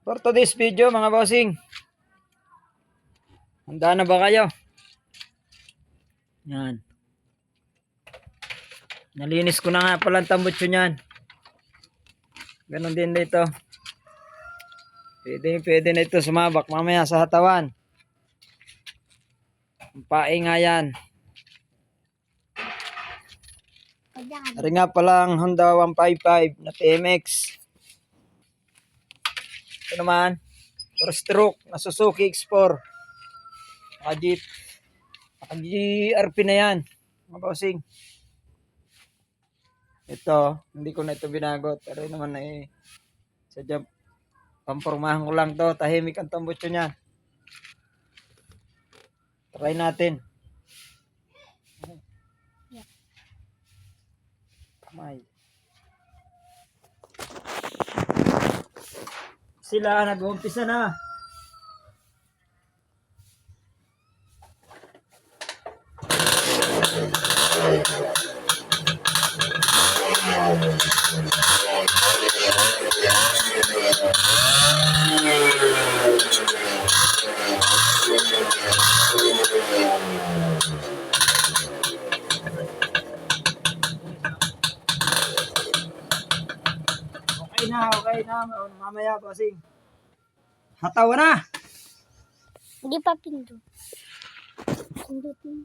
For today's video mga bossing, handa na ba kayo? Yan. Nalinis ko na nga pala ang tambutso niyan. Ganon din dito. Pwede na ito sumabak mamaya sa hatawan. Ang pae nga yan. Ari nga pala ang Honda 155 na TMX. Ito naman, 4-stroke na Suzuki X4. Naka-GRP na yan, mga bossing. Ito, hindi ko na ito binagot. Pero naman sadya, pampormahan ko lang to. Tahimik ang tambutso niya. Try natin. Kamay. Sila nag-uumpisa na. Okay na. Mamaya bossing. Hatawa na. Hindi pa pindot. Pindot mo.